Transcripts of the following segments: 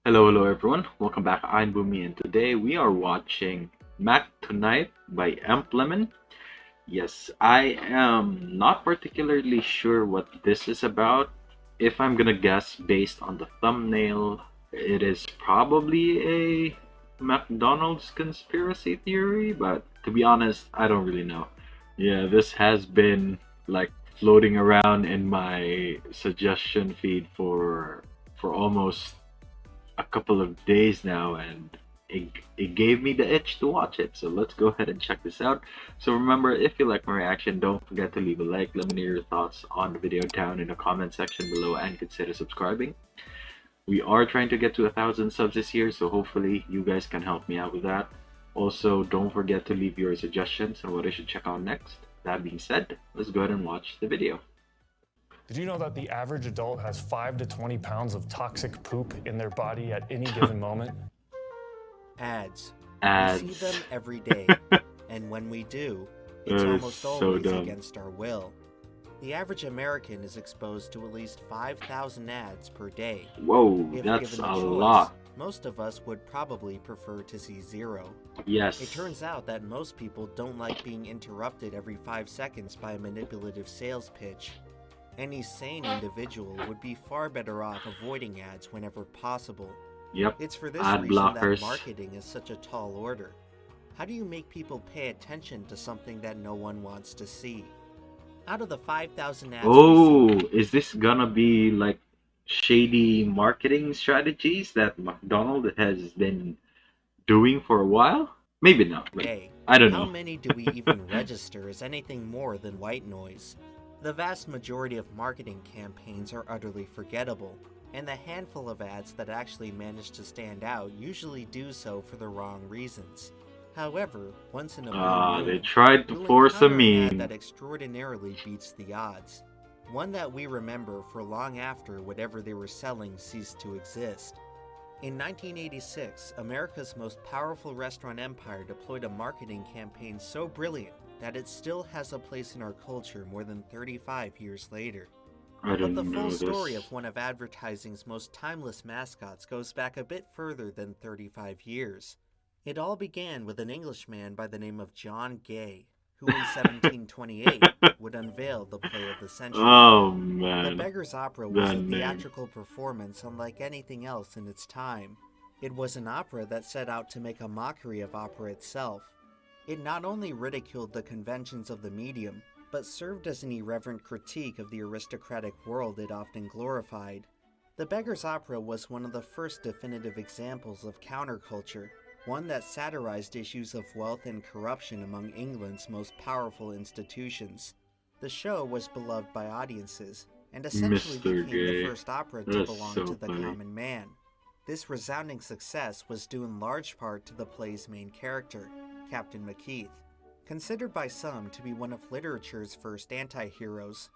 Hello everyone. Welcome back. I'm Bumi, and today we are watching Mac Tonight by EmpLemon. Yes, I am not particularly sure what this is about. If I'm gonna guess based on the thumbnail, it is probably a McDonald's conspiracy theory, but to be honest, I don't really know. Yeah, this has been like floating around in my suggestion feed for almost a couple of days now, and it gave me the itch to watch it. So let's go ahead and check this out. So remember, if you like my reaction, don't forget to leave a like. Let me know your thoughts on the video down in the comment section below, and consider subscribing. We are trying to get to 1,000 subs this year, so hopefully you guys can help me out with that. Also, don't forget to leave your suggestions on what I should check out next. That being said, let's go ahead and watch the video. Did you know that the average adult has 5 to 20 pounds of toxic poop in their body at any given moment? Ads. Ads. We see them every day, and when we do, it's almost always against our will. The average American is exposed to at least 5,000 ads per day. Whoa, if that's given a the choice, lot. Most of us would probably prefer to see zero. Yes. It turns out that most people don't like being interrupted every 5 seconds by a manipulative sales pitch. Any sane individual would be far better off avoiding ads whenever possible. Yep. It's for this Ad reason blockers. that marketing is such a tall order. How do you make people pay attention to something that no one wants to see? Out of the 5,000 ads Oh, is this gonna be like shady marketing strategies that McDonald's has been doing for a while? Maybe not. Like, I don't know. How many do we even register as anything more than white noise? The vast majority of marketing campaigns are utterly forgettable, and the handful of ads that actually manage to stand out usually do so for the wrong reasons. However, once in a blue moon, they tried to you'll force a encounter an ad meme. that extraordinarily beats the odds. One that we remember for long after whatever they were selling ceased to exist. In 1986, America's most powerful restaurant empire deployed a marketing campaign so brilliant that it still has a place in our culture more than 35 years later. But the full story of one of advertising's most timeless mascots goes back a bit further than 35 years. It all began with an Englishman by the name of John Gay, who in 1728 would unveil the play of the century. Oh man. The Beggar's Opera was a theatrical performance unlike anything else in its time. It was an opera that set out to make a mockery of opera itself. It not only ridiculed the conventions of the medium, but served as an irreverent critique of the aristocratic world it often glorified. The Beggar's Opera was one of the first definitive examples of counterculture, one that satirized issues of wealth and corruption among England's most powerful institutions. The show was beloved by audiences, and essentially became the first opera to belong to the common man. This resounding success was due in large part to the play's main character, Captain Macheath, considered by some to be one of literature's first anti-heroes.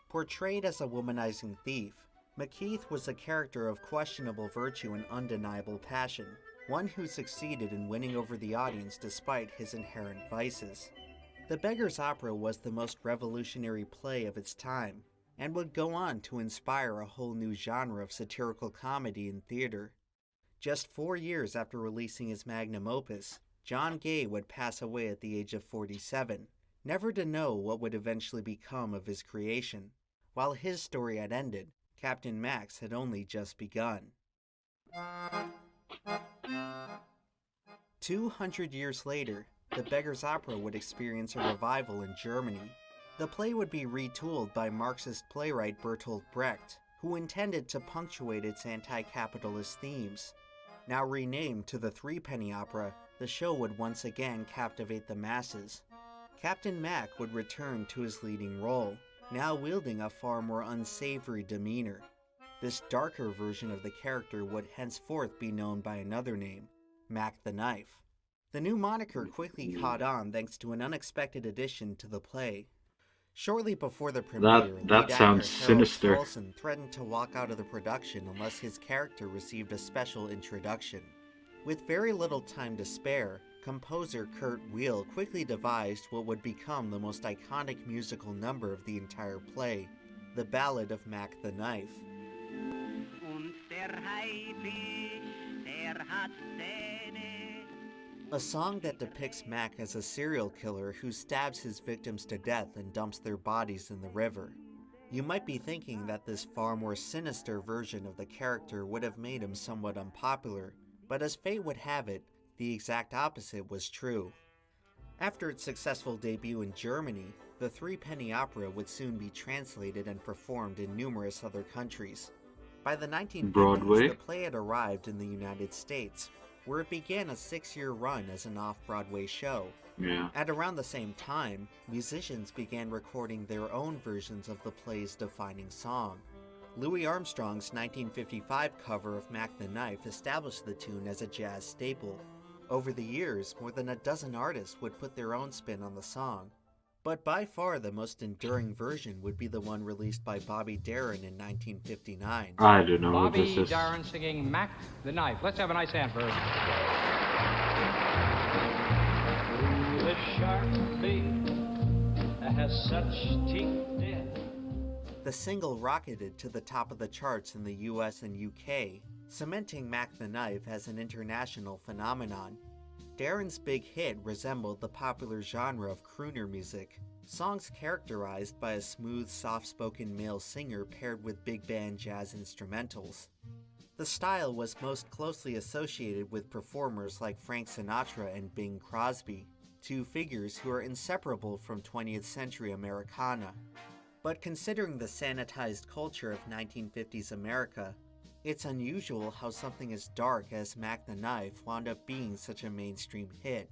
Portrayed as a womanizing thief, Macheath was a character of questionable virtue and undeniable passion, one who succeeded in winning over the audience despite his inherent vices. The Beggar's Opera was the most revolutionary play of its time, and would go on to inspire a whole new genre of satirical comedy in theater. Just 4 years after releasing his magnum opus, John Gay would pass away at the age of 47, never to know what would eventually become of his creation. While his story had ended, Captain Max had only just begun. 200 years later, The Beggar's Opera would experience a revival in Germany. The play would be retooled by Marxist playwright Bertolt Brecht, who intended to punctuate its anti-capitalist themes. Now renamed to the Threepenny Opera, the show would once again captivate the masses. Captain Mac would return to his leading role, now wielding a far more unsavory demeanor. This darker version of the character would henceforth be known by another name, Mac the Knife. The new moniker quickly caught on thanks to an unexpected addition to the play. Shortly before the premiere, that sounds sinister. Harold threatened to walk out of the production unless his character received a special introduction. With very little time to spare, composer Kurt Weill quickly devised what would become the most iconic musical number of the entire play, the Ballad of Mac the Knife. Und der Haifisch A song that depicts Mac as a serial killer who stabs his victims to death and dumps their bodies in the river. You might be thinking that this far more sinister version of the character would have made him somewhat unpopular, but as fate would have it, the exact opposite was true. After its successful debut in Germany, the three-penny opera would soon be translated and performed in numerous other countries. By the 1950s, Broadway. the play had arrived in the United States, where it began a 6-year run as an off-Broadway show. Yeah. At around the same time, musicians began recording their own versions of the play's defining song. Louis Armstrong's 1955 cover of Mac the Knife established the tune as a jazz staple. Over the years, more than a dozen artists would put their own spin on the song. But by far the most enduring version would be the one released by Bobby Darin in 1959. I don't know Bobby what this is. Darin singing Mac the Knife. Let's have a nice hand for it. The sharp beak has such teeth, dear. The single rocketed to the top of the charts in the US and UK, cementing Mac the Knife as an international phenomenon. Darin's big hit resembled the popular genre of crooner music, songs characterized by a smooth, soft-spoken male singer paired with big band jazz instrumentals. The style was most closely associated with performers like Frank Sinatra and Bing Crosby, two figures who are inseparable from 20th century Americana. But considering the sanitized culture of 1950s America, it's unusual how something as dark as Mac the Knife wound up being such a mainstream hit.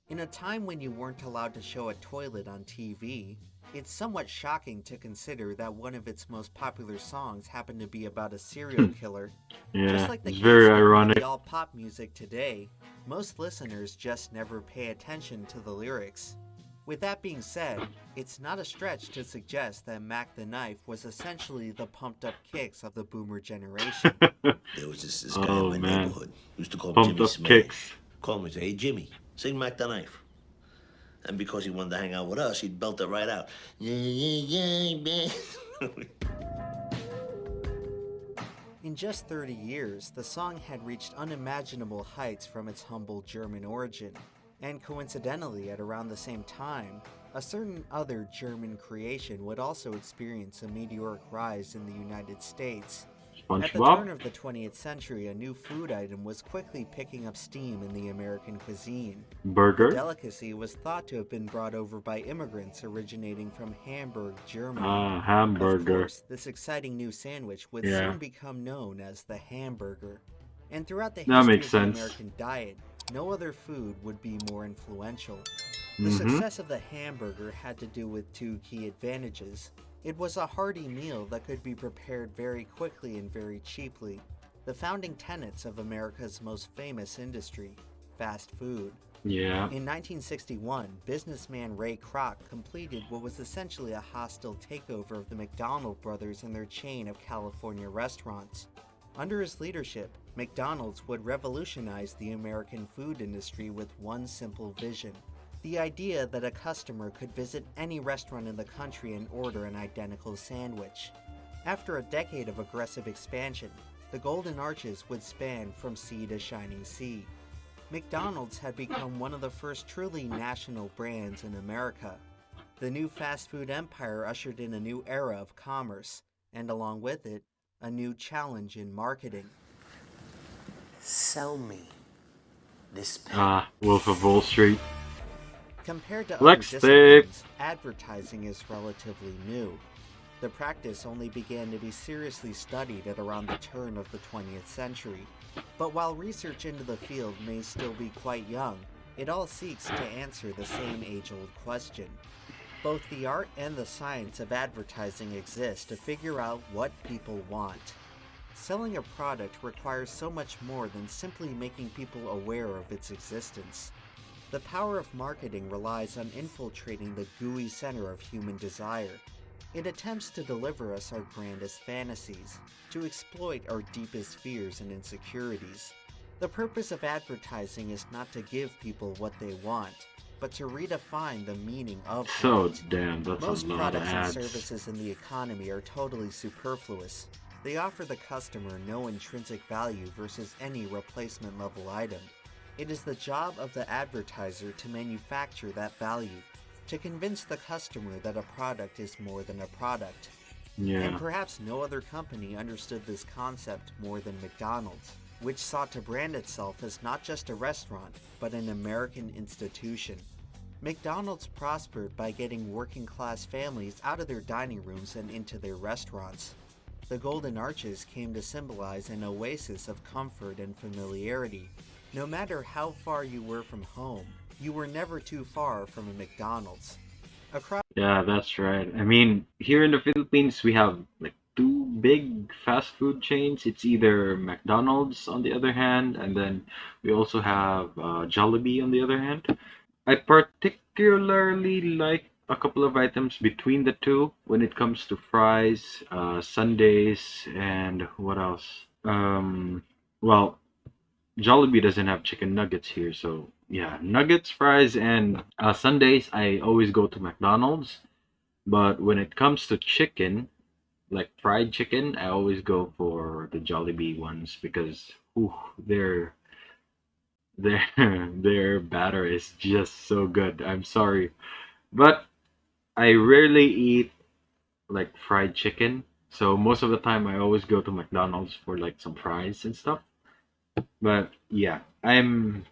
In a time when you weren't allowed to show a toilet on TV, it's somewhat shocking to consider that one of its most popular songs happened to be about a serial killer. Yeah, Just like the it's case very with ironic. all pop music today, most listeners just never pay attention to the lyrics. With that being said, it's not a stretch to suggest that Mac the Knife was essentially the pumped-up kicks of the boomer generation. There was this guy Oh, in my man. neighborhood. Used to call him Pumped Jimmy up Smith. kicks. Call me, say, hey, Jimmy, sing Mac the Knife. And because he wanted to hang out with us, he'd belt it right out. Yeah, yeah, yeah, man. In just 30 years, the song had reached unimaginable heights from its humble German origin. And coincidentally, at around the same time, a certain other German creation would also experience a meteoric rise in the United States. At the turn SpongeBob? of the 20th century, a new food item was quickly picking up steam in the American cuisine. The Burger? delicacy was thought to have been brought over by immigrants originating from Hamburg, Germany. Of Hamburger. course, this exciting new sandwich would Yeah. soon become known as the hamburger. And throughout the That history makes of the sense. American diet, no other food would be more influential. The Mhm. success of the hamburger had to do with two key advantages. It was a hearty meal that could be prepared very quickly and very cheaply. The founding tenets of America's most famous industry, fast food. Yeah. In 1961, businessman Ray Kroc completed what was essentially a hostile takeover of the McDonald brothers and their chain of California restaurants. Under his leadership, McDonald's would revolutionize the American food industry with one simple vision: the idea that a customer could visit any restaurant in the country and order an identical sandwich. After a decade of aggressive expansion, the Golden Arches would span from sea to shining sea. McDonald's had become one of the first truly national brands in America. The new fast food empire ushered in a new era of commerce, and along with it, a new challenge in marketing. Sell me this pen. Wolf of Wall Street. Compared to other Lipstick. disciplines, advertising is relatively new. The practice only began to be seriously studied at around the turn of the 20th century. But while research into the field may still be quite young, it all seeks to answer the same age-old question. Both the art and the science of advertising exist to figure out what people want. Selling a product requires so much more than simply making people aware of its existence. The power of marketing relies on infiltrating the gooey center of human desire. It attempts to deliver us our grandest fantasies, to exploit our deepest fears and insecurities. The purpose of advertising is not to give people what they want, but to redefine the meaning of So want. damn, that's Most a lot of products and ads. services in the economy are totally superfluous. They offer the customer no intrinsic value versus any replacement level item. It is the job of the advertiser to manufacture that value, to convince the customer that a product is more than a product. And Yeah. perhaps no other company understood this concept more than McDonald's, which sought to brand itself as not just a restaurant, but an American institution. McDonald's prospered by getting working-class families out of their dining rooms and into their restaurants. The Golden Arches came to symbolize an oasis of comfort and familiarity. No matter how far you were from home, you were never too far from a McDonald's. Across Yeah, that's right. I mean, here in the Philippines, we have like two big fast food chains. It's either McDonald's on the other hand, and then we also have Jollibee on the other hand. I particularly like a couple of items between the two when it comes to fries, sundaes, and what else? Well, Jollibee doesn't have chicken nuggets here, so yeah, nuggets, fries, and sundaes. I always go to McDonald's. But when it comes to chicken, like fried chicken, I always go for the Jollibee ones because ooh, their their batter is just so good. I'm sorry, but I rarely eat like fried chicken. So most of the time, I always go to McDonald's for like some fries and stuff. But yeah, I'm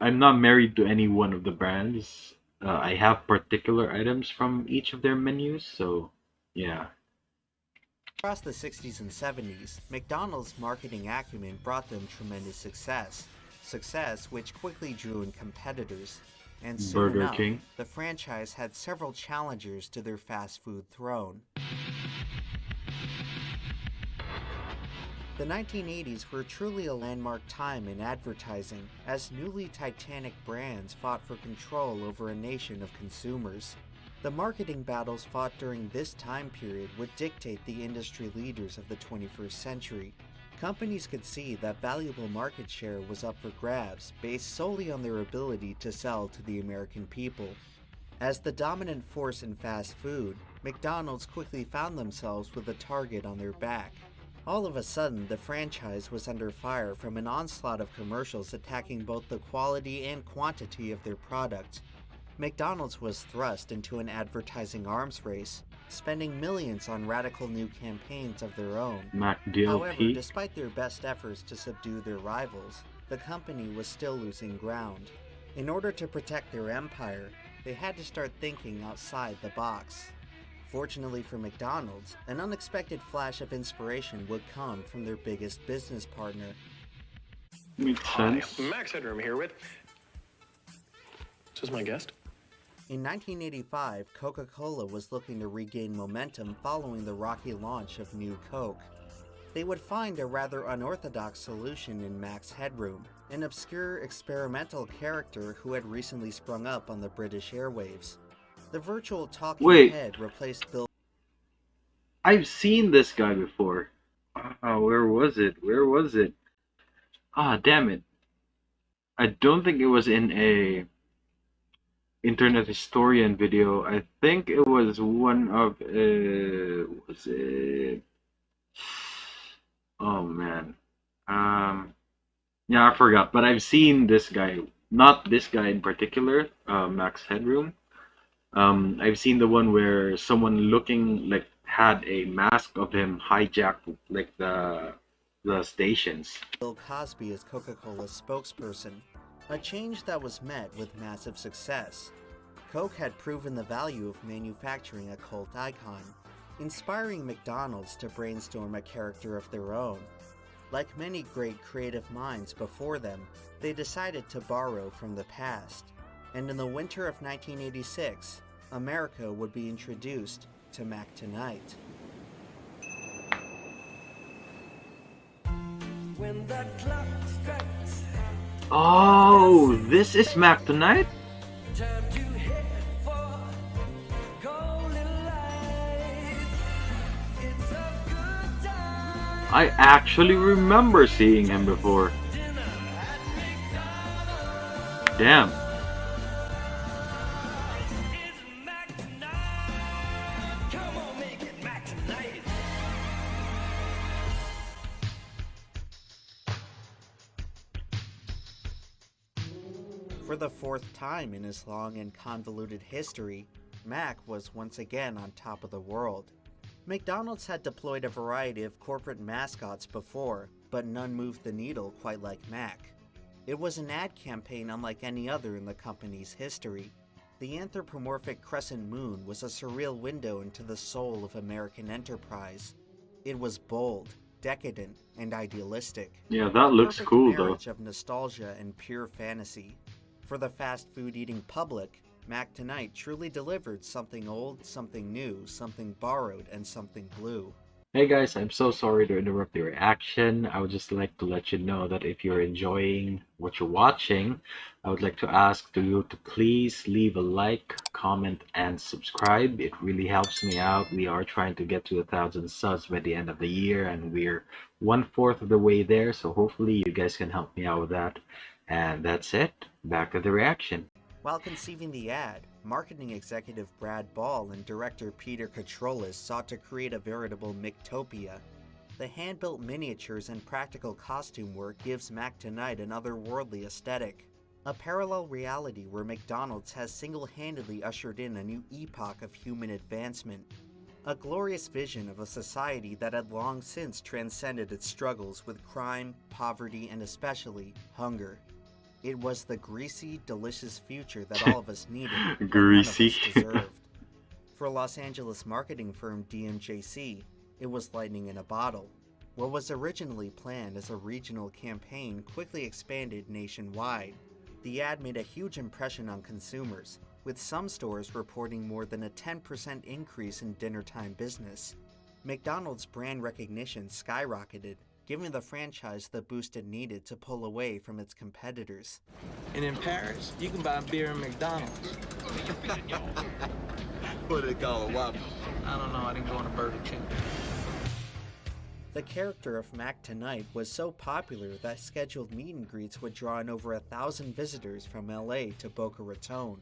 not married to any one of the brands. I have particular items from each of their menus, so yeah. the 60s and 70s, McDonald's marketing acumen brought them tremendous success. Success which quickly drew in competitors. And soon Burger enough, King. the franchise had several challengers to their fast food throne. The 1980s were truly a landmark time in advertising, as newly titanic brands fought for control over a nation of consumers. The marketing battles fought during this time period would dictate the industry leaders of the 21st century. Companies could see that valuable market share was up for grabs based solely on their ability to sell to the American people. As the dominant force in fast food, McDonald's quickly found themselves with a target on their back. All of a sudden, the franchise was under fire from an onslaught of commercials attacking both the quality and quantity of their product. McDonald's was thrust into an advertising arms race, spending millions on radical new campaigns of their own. However, McDLP. despite their best efforts to subdue their rivals, the company was still losing ground. In order to protect their empire, they had to start thinking outside the box. Fortunately for McDonald's, an unexpected flash of inspiration would come from their biggest business partner. Makes sense. Max Headroom here with... This is my guest. In 1985, Coca-Cola was looking to regain momentum following the rocky launch of New Coke. They would find a rather unorthodox solution in Max Headroom, an obscure experimental character who had recently sprung up on the British airwaves. The virtual talking head replaced Bill. I've seen this guy before. Where was it? Where was it? Ah, damn it. I don't think it was in a internet historian video. I think it was one of was it? Oh man. Yeah, I forgot. But I've seen this guy. Not this guy in particular. Max Headroom. I've seen the one where someone looking like had a mask of him hijack like the stations. Bill Cosby as Coca-Cola's spokesperson, a change that was met with massive success. Coke had proven the value of manufacturing a cult icon, inspiring McDonald's to brainstorm a character of their own. Like many great creative minds before them, they decided to borrow from the past. And in the winter of 1986, America would be introduced to Mac Tonight. When the clock strikes, Oh, this is Mac Tonight? time to head for golden lights. It's a good time. I actually remember seeing him before. Dinner at McDonald's. Damn. It's Mac Tonight. Come on, make it Mac Tonight. For the fourth time in his long and convoluted history, Mac was once again on top of the world. McDonald's had deployed a variety of corporate mascots before, but none moved the needle quite like Mac. It was an ad campaign unlike any other in the company's history. The anthropomorphic crescent moon was a surreal window into the soul of American enterprise. It was bold, decadent, and idealistic. Yeah, that A looks perfect cool though. marriage of nostalgia and pure fantasy. For the fast food eating public, Mac Tonight truly delivered something old, something new, something borrowed, and something blue. Hey guys, I'm so sorry to interrupt your reaction. I would just like to let you know that if you're enjoying what you're watching, I would like to ask you to please leave a like, comment, and subscribe. It really helps me out. We are trying to get to 1,000 subs by the end of the year, and we're 1/4 of the way there, so hopefully you guys can help me out with that. And that's it. Back to the reaction. While conceiving the ad, marketing executive Brad Ball and director Peter Katrolis sought to create a veritable Mictopia. The hand-built miniatures and practical costume work gives Mac Tonight an otherworldly aesthetic. A parallel reality where McDonald's has single-handedly ushered in a new epoch of human advancement. A glorious vision of a society that had long since transcended its struggles with crime, poverty, and especially hunger. It was the greasy, delicious future that all of us needed, but Greasy. none of us deserved. For Los Angeles marketing firm DMJC, it was lightning in a bottle. What was originally planned as a regional campaign quickly expanded nationwide. The ad made a huge impression on consumers, with some stores reporting more than a 10% increase in dinnertime business. McDonald's brand recognition skyrocketed, giving the franchise the boost it needed to pull away from its competitors. And in Paris, you can buy beer in McDonald's. What do they call a Whopper? I don't know, I didn't go on a Burger King. The character of Mac Tonight was so popular that scheduled meet and greets would draw in over 1,000 visitors from LA to Boca Raton.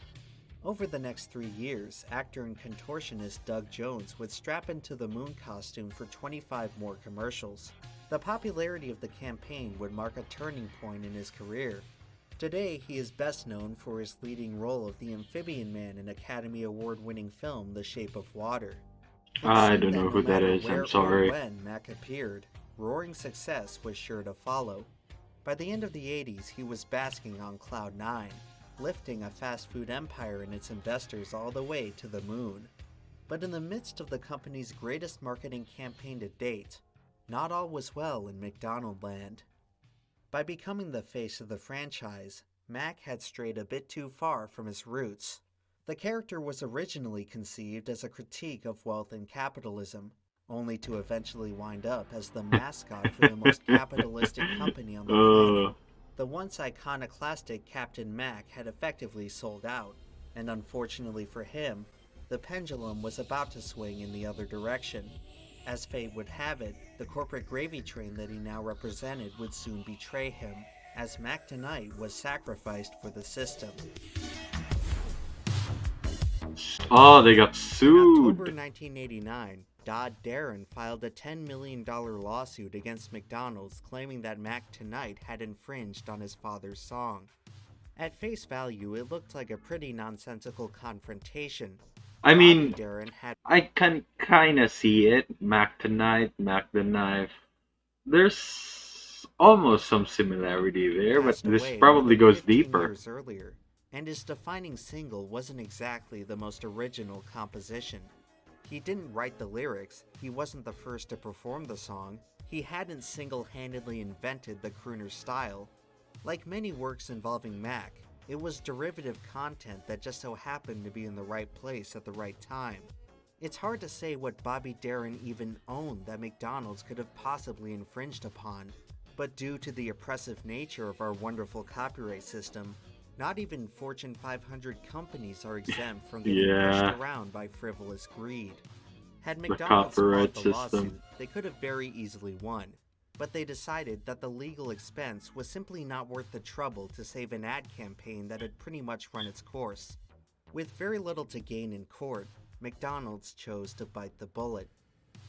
Over the next 3 years, actor and contortionist Doug Jones would strap into the moon costume for 25 more commercials. The popularity of the campaign would mark a turning point in his career. Today, he is best known for his leading role of the Amphibian Man in Academy Award-winning film The Shape of Water. It I seemed don't know no who that matter is, I'm where or sorry. when Mac appeared, roaring success was sure to follow. By the end of the 80s, he was basking on Cloud 9, lifting a fast food empire and its investors all the way to the moon. But in the midst of the company's greatest marketing campaign to date, not all was well in McDonald land. By becoming the face of the franchise, Mac had strayed a bit too far from his roots. The character was originally conceived as a critique of wealth and capitalism, only to eventually wind up as the mascot for the most capitalistic company on the planet. The once iconoclastic Captain Mac had effectively sold out, and unfortunately for him, the pendulum was about to swing in the other direction. As fate would have it, the corporate gravy train that he now represented would soon betray him, as Mac Tonight was sacrificed for the system. Oh, they got In sued. October 1989, Dodd Darren filed a $10 million lawsuit against McDonald's claiming that Mac Tonight had infringed on his father's song. At face value, it looked like a pretty nonsensical confrontation. I mean, Bobby Darin had I can kind of see it. Mac Tonight, Mac the Knife. There's almost some similarity there, but passed this away probably more than goes 15 deeper. years earlier, and his defining single wasn't exactly the most original composition. He didn't write the lyrics, he wasn't the first to perform the song, he hadn't single-handedly invented the crooner style. Like many works involving Mac, it was derivative content that just so happened to be in the right place at the right time. It's hard to say what Bobby Darin even owned that McDonald's could have possibly infringed upon, but due to the oppressive nature of our wonderful copyright system, not even Fortune 500 companies are exempt from getting Yeah. pushed around by frivolous greed. Had The McDonald's copyright fought the system. lawsuit, they could have very easily won, but they decided that the legal expense was simply not worth the trouble to save an ad campaign that had pretty much run its course. With very little to gain in court, McDonald's chose to bite the bullet.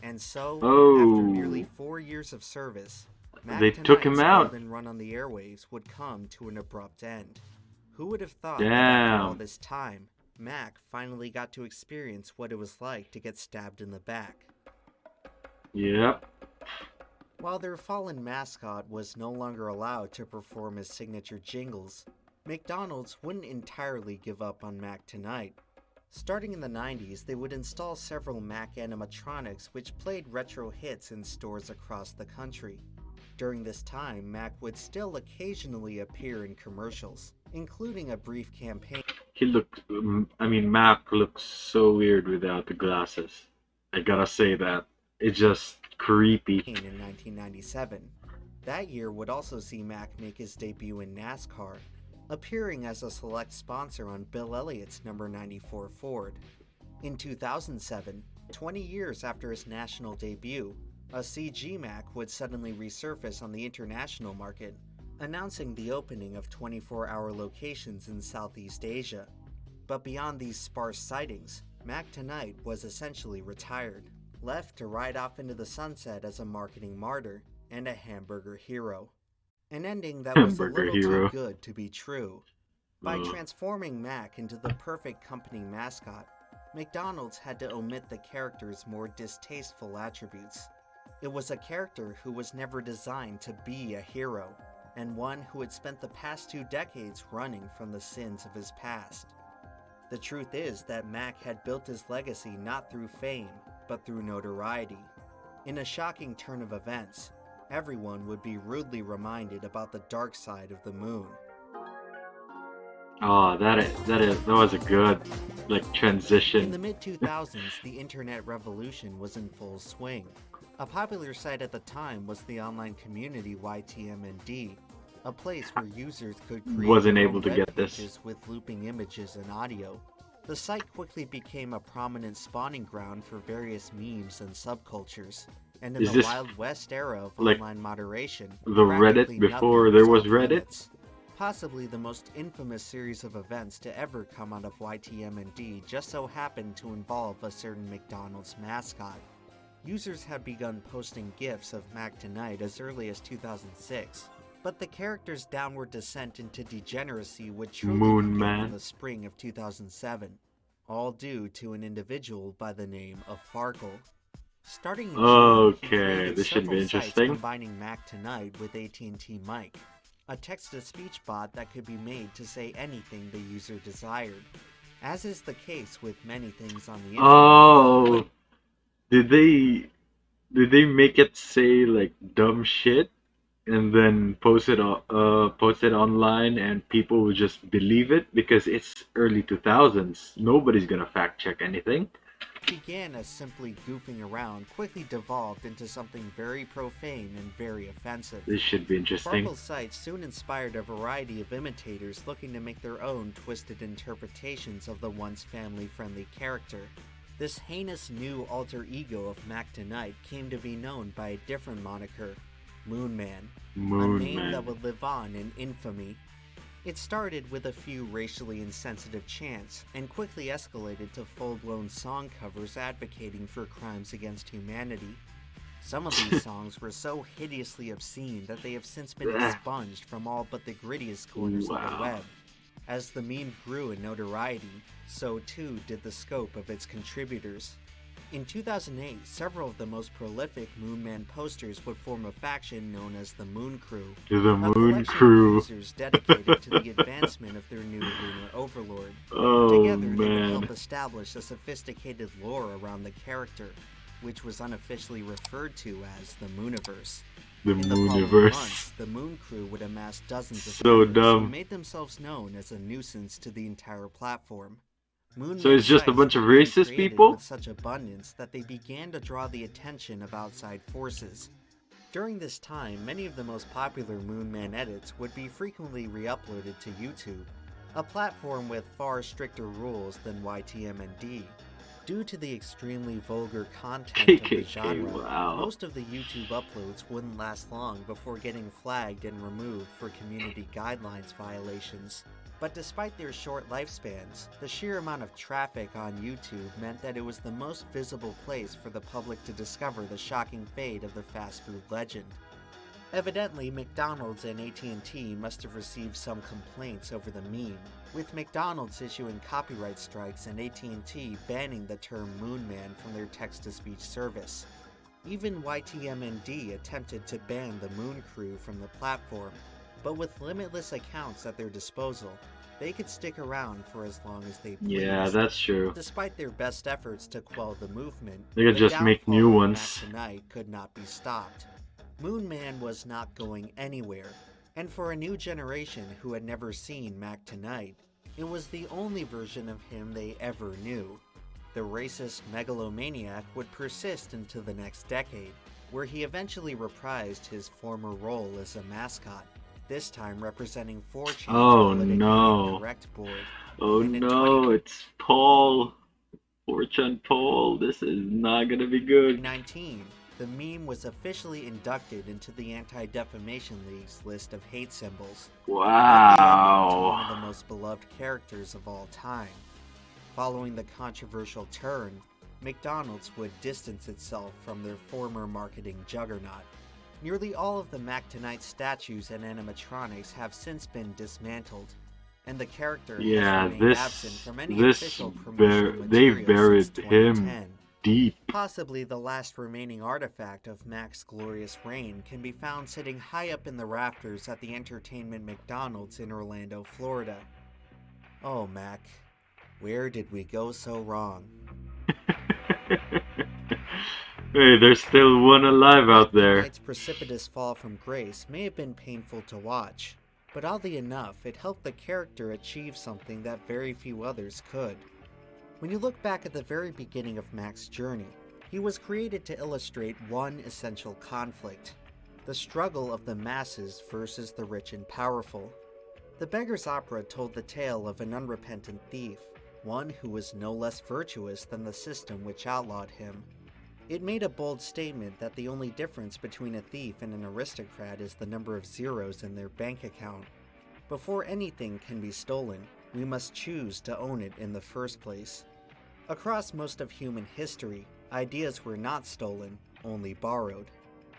And so, after nearly 4 years of service, Mac They took him Tonight's out. golden run on the airwaves would come to an abrupt end. Who would have thought that after all Damn. this time, Mac finally got to experience what it was like to get stabbed in the back? Yep. While their fallen mascot was no longer allowed to perform his signature jingles, McDonald's wouldn't entirely give up on Mac Tonight. Starting in the 90s, they would install several Mac animatronics which played retro hits in stores across the country. During this time, Mac would still occasionally appear in commercials, including a brief campaign He looked. Mac looks so weird without the glasses. I gotta say that. It's just creepy. in 1997. That year would also see Mac make his debut in NASCAR, appearing as a select sponsor on Bill Elliott's number 94 Ford. In 2007, 20 years after his national debut, a CG Mac would suddenly resurface on the international market, announcing the opening of 24-hour locations in Southeast Asia. But beyond these sparse sightings, Mac Tonight was essentially retired, left to ride off into the sunset as a marketing martyr and a hamburger hero. An ending that was a Hamburger little hero. too good to be true. By Ugh. transforming Mac into the perfect company mascot, McDonald's had to omit the character's more distasteful attributes. It was a character who was never designed to be a hero, and one who had spent the past 2 decades running from the sins of his past. The truth is that Mac had built his legacy not through fame, but through notoriety. In a shocking turn of events, everyone would be rudely reminded about the dark side of the moon. Oh, that was a good In the transition. mid-2000s, the internet revolution was in full swing. A popular site at the time was the online community YTMND, a place where users could create Wasn't their able own to web get this. pages with looping images and audio. The site quickly became a prominent spawning ground for various memes and subcultures. And in Is the this Wild West era of like online moderation, the Reddit practically before nothing there was off Reddit? limits. Possibly the most infamous series of events to ever come out of YTMND just so happened to involve a certain McDonald's mascot. Users had begun posting GIFs of Mac Tonight as early as 2006, but the character's downward descent into degeneracy would truly Moon begin Man. in the spring of 2007, all due to an individual by the name of Farkle. Starting in June, he Okay, created this should be several sites interesting. combining Mac Tonight with AT&T Mike, a text-to-speech bot that could be made to say anything the user desired. As is the case with many things on the internet, Oh, did they make it say like dumb shit and then post it online and people would just believe it because it's early 2000s. Nobody's gonna fact check anything. began as simply goofing around quickly devolved into something very profane and very offensive. This should be interesting. Farkle's site soon inspired a variety of imitators looking to make their own twisted interpretations of the once family-friendly character. This heinous new alter ego of Mac Tonight came to be known by a different moniker, Moon Man, a Moon name Man. that would live on in infamy. It started with a few racially insensitive chants and quickly escalated to full-blown song covers advocating for crimes against humanity. Some of these songs were so hideously obscene that they have since been expunged from all but the grittiest corners of the Wow. web. As the meme grew in notoriety, so too did the scope of its contributors. In 2008, several of the most prolific Moon Man posters would form a faction known as the Moon Crew, The a Moon collection of Crew. users dedicated to the advancement of their new lunar overlord. Oh Together, they would man. help establish a sophisticated lore around the character, which was unofficially referred to as the Mooniverse. The In the following Mooniverse. months, the Moon Crew would amass dozens of So members who dumb. made themselves known as a nuisance to the entire platform. Moon So Man it's just a sites bunch of were being racist created people? with such abundance that they began to draw the attention of outside forces. During this time, many of the most popular Moon Man edits would be frequently re-uploaded to YouTube, a platform with far stricter rules than YTMND. Due to the extremely vulgar content of the KKK, genre, wow. most of the YouTube uploads wouldn't last long before getting flagged and removed for community guidelines violations. But despite their short lifespans, the sheer amount of traffic on YouTube meant that it was the most visible place for the public to discover the shocking fate of the fast food legend. Evidently, McDonald's and AT&T must have received some complaints over the meme, with McDonald's issuing copyright strikes and AT&T banning the term Moon Man from their text-to-speech service. Even YTMND attempted to ban the Moon Crew from the platform, but with limitless accounts at their disposal, they could stick around for as long as they pleased. Yeah, that's true. Despite their best efforts to quell the movement, They could the just make downfall new of ones. Mac Tonight could not be stopped. Moon Man was not going anywhere, and for a new generation who had never seen Mac Tonight, it was the only version of him they ever knew. The racist megalomaniac would persist into the next decade, where he eventually reprised his former role as a mascot, this time representing 4chan's politically incorrect board. Oh And in no, it's Paul. Fortune Paul. This is not gonna be good. 2019, the meme was officially inducted into the Anti-Defamation League's list of hate symbols. And upgraded to one of the Wow. most beloved characters of all time. Following the controversial turn, McDonald's would distance itself from their former marketing juggernaut. Nearly all of the Mac Tonight statues and animatronics have since been dismantled, and the character Yeah, has remained absent from any official promotional they material buried since him 2010. deep. Possibly the last remaining artifact of Mac's glorious reign can be found sitting high up in the rafters at the Entertainment McDonald's in Orlando, Florida. Oh, Mac, where did we go so wrong? Hey, there's still one alive out there. Tonight's precipitous fall from grace may have been painful to watch, but oddly enough, it helped the character achieve something that very few others could. When you look back at the very beginning of Mac's journey, he was created to illustrate one essential conflict: the struggle of the masses versus the rich and powerful. The Beggar's Opera told the tale of an unrepentant thief, one who was no less virtuous than the system which outlawed him. It made a bold statement that the only difference between a thief and an aristocrat is the number of zeros in their bank account. Before anything can be stolen, we must choose to own it in the first place. Across most of human history, ideas were not stolen, only borrowed.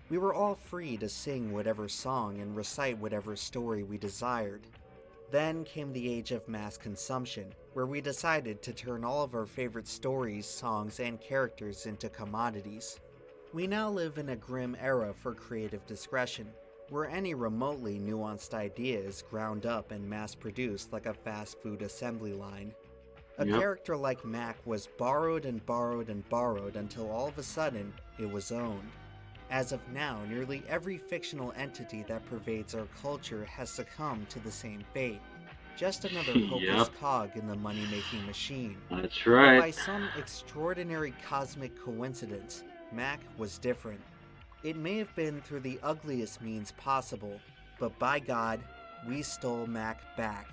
We were all free to sing whatever song and recite whatever story we desired. Then came the age of mass consumption, where we decided to turn all of our favorite stories, songs, and characters into commodities. We now live in a grim era for creative discretion, where any remotely nuanced idea is ground up and mass-produced like a fast food assembly line. A Yep. character like Mac was borrowed and borrowed and borrowed until all of a sudden, it was owned. As of now, nearly every fictional entity that pervades our culture has succumbed to the same fate. Just another hopeless Yep. cog in the money-making machine. That's But by right. some extraordinary cosmic coincidence, Mac was different. It may have been through the ugliest means possible, but by God, we stole Mac back.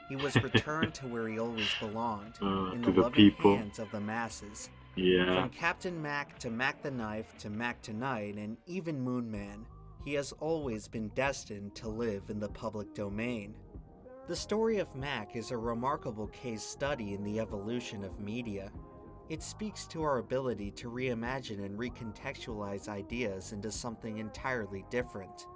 He was returned to where he always belonged, in To the the loving people. hands of the masses. Yeah. From Captain Mac to Mac the Knife to Mac Tonight and even Moon Man, he has always been destined to live in the public domain. The story of Mac is a remarkable case study in the evolution of media. It speaks to our ability to reimagine and recontextualize ideas into something entirely different.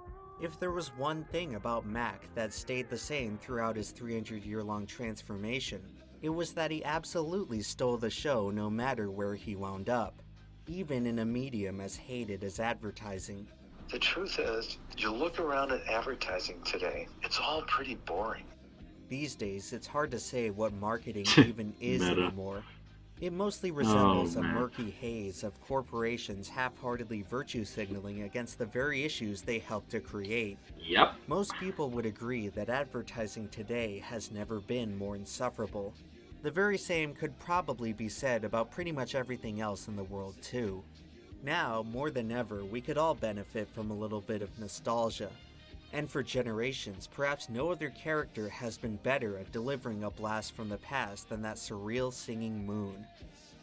If there was one thing about Mac that stayed the same throughout his 300-year-long transformation, it was that he absolutely stole the show no matter where he wound up, even in a medium as hated as advertising. The truth is, you look around at advertising today, it's all pretty boring. These days, it's hard to say what marketing even is Meta. anymore. It mostly resembles a man. murky haze of corporations half-heartedly virtue signaling against the very issues they helped to create. Yep. Most people would agree that advertising today has never been more insufferable. The very same could probably be said about pretty much everything else in the world too. Now, more than ever, we could all benefit from a little bit of nostalgia. And for generations, perhaps no other character has been better at delivering a blast from the past than that surreal singing moon.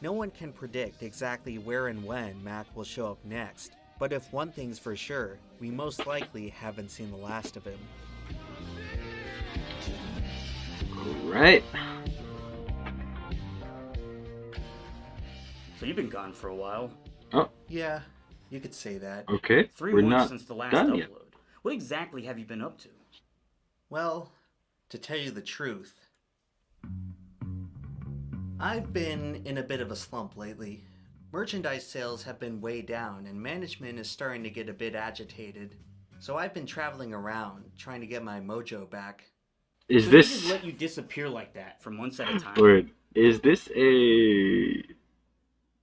No one can predict exactly where and when Mac will show up next, but if one thing's for sure, we most likely haven't seen the last of him. Right. So you've been gone for a while. Yeah, you could say that. Okay. 3 We're months not since the last done upload. yet. What exactly have you been up to? Well, to tell you the truth, I've been in a bit of a slump lately. Merchandise sales have been way down and management is starting to get a bit agitated. So I've been traveling around trying to get my mojo back. Is So they this just let you disappear like that for months at a time? word? Is this a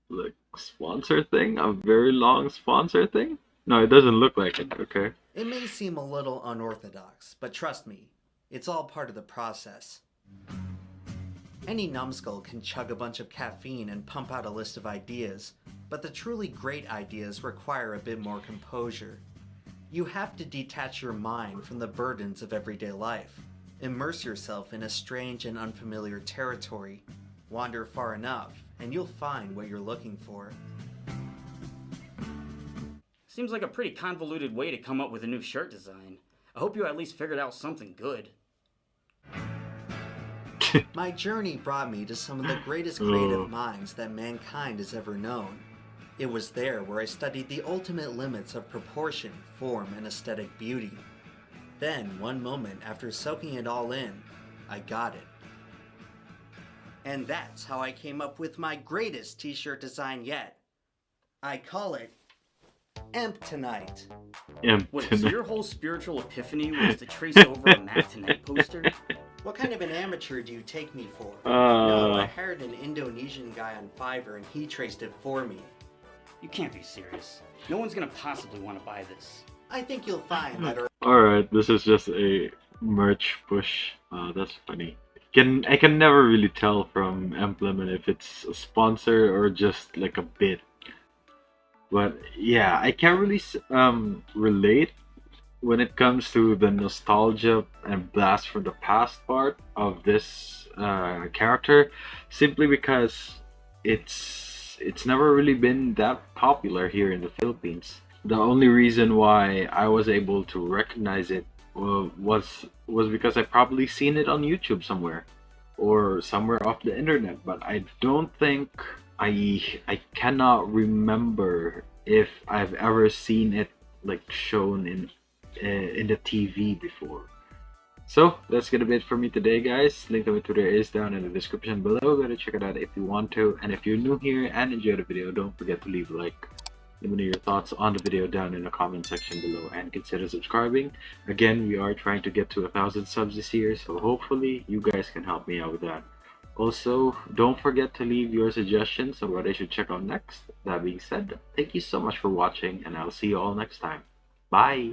like sponsor thing? A very long sponsor thing? No, it doesn't look like it. Okay. It may seem a little unorthodox, but trust me, it's all part of the process. Any numbskull can chug a bunch of caffeine and pump out a list of ideas, but the truly great ideas require a bit more composure. You have to detach your mind from the burdens of everyday life. Immerse yourself in a strange and unfamiliar territory. Wander far enough, and you'll find what you're looking for. Seems like a pretty convoluted way to come up with a new shirt design. I hope you at least figured out something good. My journey brought me to some of the greatest creative minds that mankind has ever known. It was there where I studied the ultimate limits of proportion, form, and aesthetic beauty. Then, one moment after soaking it all in, I got it. And that's how I came up with my greatest t-shirt design yet. I call it EmpTonight. Wait, so your whole spiritual epiphany was to trace over a Mac Tonight poster? What kind of an amateur do you take me for? No, I hired an Indonesian guy on Fiverr and he traced it for me. You can't be serious. No one's gonna possibly want to buy this. I think you'll find that. Alright, this is just a merch push. That's funny. I can never really tell from EmpLemon if it's a sponsor or just like a bit. But yeah, I can't really relate when it comes to the nostalgia and blast from the past part of this character, simply because it's never really been that popular here in the Philippines. The only reason why I was able to recognize it was because I probably seen it on YouTube somewhere or somewhere off the internet, but I don't think I cannot remember if I've ever seen it like shown in the TV before. So that's gonna be it for me today, guys. Link to my Twitter is down in the description below. Go to check it out if you want to, and if you're new here and enjoyed the video, don't forget to leave a like. Let me know your thoughts on the video down in the comment section below, and consider subscribing. Again, we are trying to get to 1,000 subs this year, so hopefully you guys can help me out with that. Also, don't forget to leave your suggestions on what I should check out next. That being said, thank you so much for watching, and I'll see you all next time. Bye!